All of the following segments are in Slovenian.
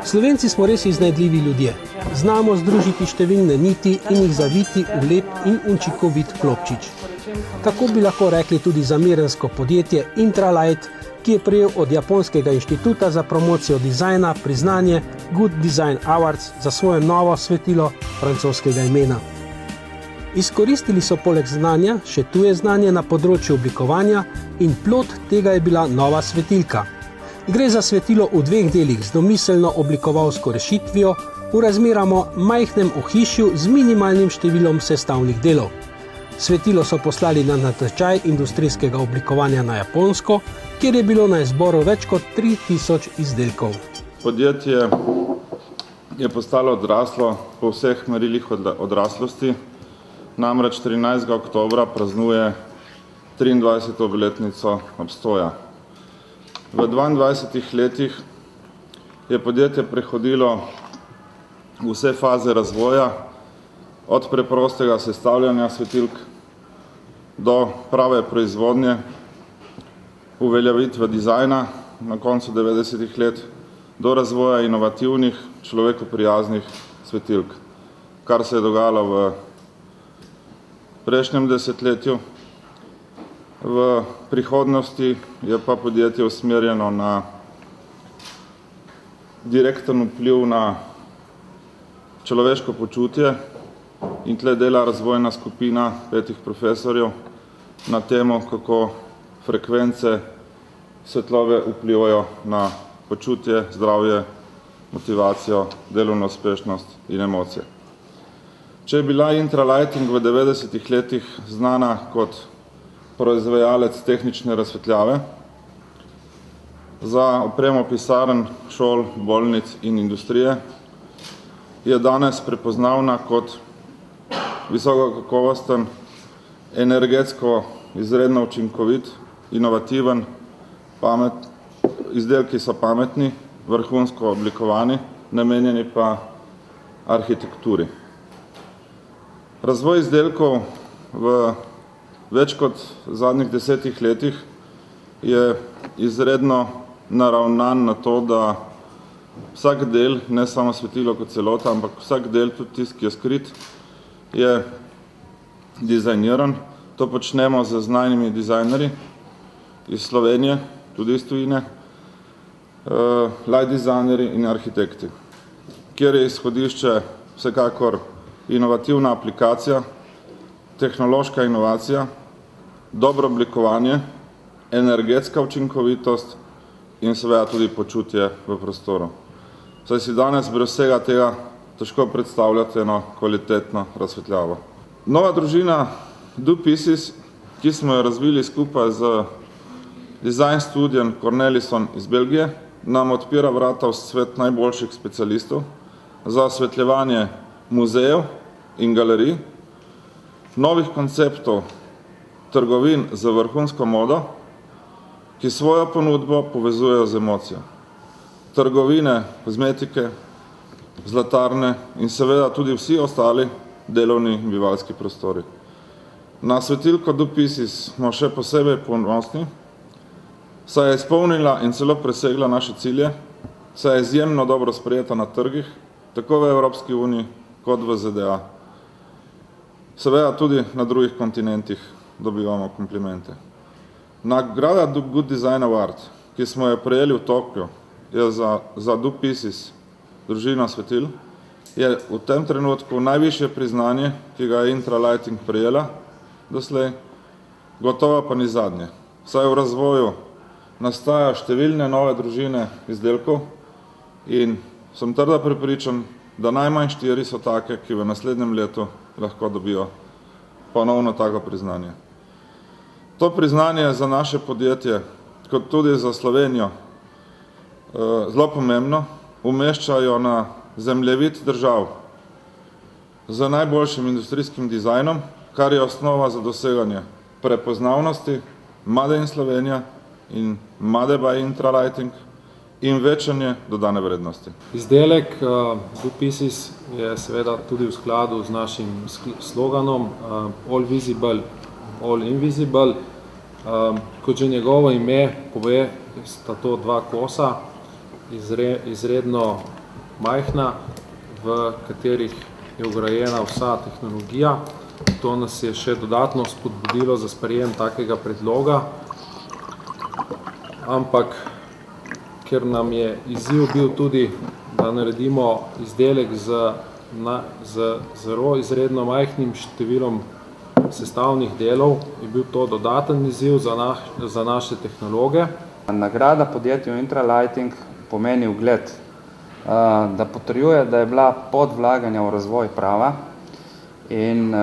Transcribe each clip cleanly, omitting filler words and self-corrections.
Slovenci smo res iznajdljivi ljudje. Znamo združiti številne niti in jih zaviti v lep in učinkovit klobčič. Tako bi lahko rekli tudi za mirensko podjetje Intralight, ki je prejel od Japonskega inštituta za promocijo dizajna priznanje Good Design Awards za svoje novo svetilo francoskega imena. Izkoristili so poleg znanja še tuje znanje na področju oblikovanja in plod tega je bila nova svetilka. Gre za svetilo v dveh delih z domiselno oblikovalsko rešitvijo v razmeroma majhnem ohišju z minimalnim številom sestavnih delov. Svetilo so poslali na natečaj industrijskega oblikovanja na Japonsko, kjer je bilo na izboru več kot 3000 izdelkov. Podjetje je postalo odraslo po vseh merilih odraslosti, namreč 13. oktobra praznuje 23. obletnico obstoja. V 22 letih je podjetje prehodilo vse faze razvoja, od preprostega sestavljanja svetilk do prave proizvodnje, uveljavitve dizajna na koncu 90 let, do razvoja inovativnih, človekoprijaznih svetilk, kar se je dogajalo v prejšnjem desetletju. V prihodnosti je pa podjetje usmerjeno na direkten vpliv na človeško počutje in tle dela razvojna skupina 5 profesorjev na temo, kako frekvence svetlobe vplivajo na počutje, zdravje, motivacijo, delovno uspešnost in emocije. Če je bila Intralighting v 90 letih znana kot proizvajalec tehnične razsvetljave za opremo pisarn, šol, bolnic in industrije, je danes prepoznavna kot visokokakovosten, energetsko izredno učinkovit, inovativen, izdelki so pametni, vrhunsko oblikovani, namenjeni pa arhitekturi. Razvoj izdelkov v več kot zadnjih 10 letih je izredno naravnan na to, da vsak del, ne samo svetilo kot celota, ampak vsak del, tudi tisti, ki je skrit, je dizajniran. To počnemo z znanimi dizajnerji iz Slovenije, tudi iz tujine, light dizajnerji in arhitekti, kjer je izhodišče vsekakor inovativna aplikacija, tehnološka inovacija, dobro oblikovanje, energetska učinkovitost in seveda tudi počutje v prostoru. Saj si danes brez vsega tega težko predstavljate eno kvalitetno razsvetljavo. Nova družina Do Pieces, ki smo jo razvili skupaj z design studijem Cornelison iz Belgije, nam odpira vrata v svet najboljših specialistov za osvetljevanje muzejev in galerij, novih konceptov trgovin za vrhunsko modo, ki svojo ponudbo povezujejo z emocijo. Trgovine, kozmetike, zlatarne in seveda tudi vsi ostali delovni in bivalski prostori. Na svetilko Do Pieces smo še posebej ponosni, saj je izpolnila in celo presegla naše cilje, saj je izjemno dobro sprejeta na trgih, tako v Evropski uniji kot v ZDA. Seveda tudi na drugih kontinentih dobivamo komplimente. Nagrada Good Design Award, ki smo jo prejeli v Tokiu, je za Do Pieces, družino svetil, je v tem trenutku najvišje priznanje, ki ga je Intralighting prejela doslej, gotovo pa ni zadnje. Saj v razvoju nastaja številne nove družine izdelkov in sem trdo prepričan, da najmanj 4 so take, ki v naslednjem letu lahko dobijo ponovno tako priznanje. To priznanje je za naše podjetje, kot tudi za Slovenijo, zelo pomembno, umeščajo na zemljevid držav z najboljšim industrijskim dizajnom, kar je osnova za doseganje prepoznavnosti Made in Slovenija in Made by Intralighting in večanje dodane vrednosti. Izdelek DoPieces je seveda tudi v skladu z našim sloganom All Visible, All Invisible. Kot že njegovo ime pove, sta to dva kosa, izredno majhna, v katerih je vgrajena vsa tehnologija. To nas je še dodatno spodbudilo za sprejem takega predloga, ampak ker nam je izziv bil tudi, da naredimo izdelek z zelo izredno majhnim številom sestavnih delov, je bil to dodaten izziv za naše tehnologe. Nagrada podjetju Intralighting pomeni ugled, da potrjuje, da je bila pot vlaganja v razvoj prava in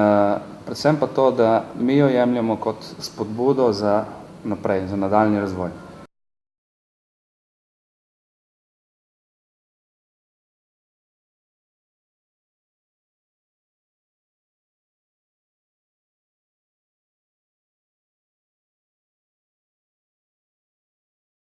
predvsem pa to, da mi jo jemljemo kot spodbudo za naprej, za nadaljnji razvoj.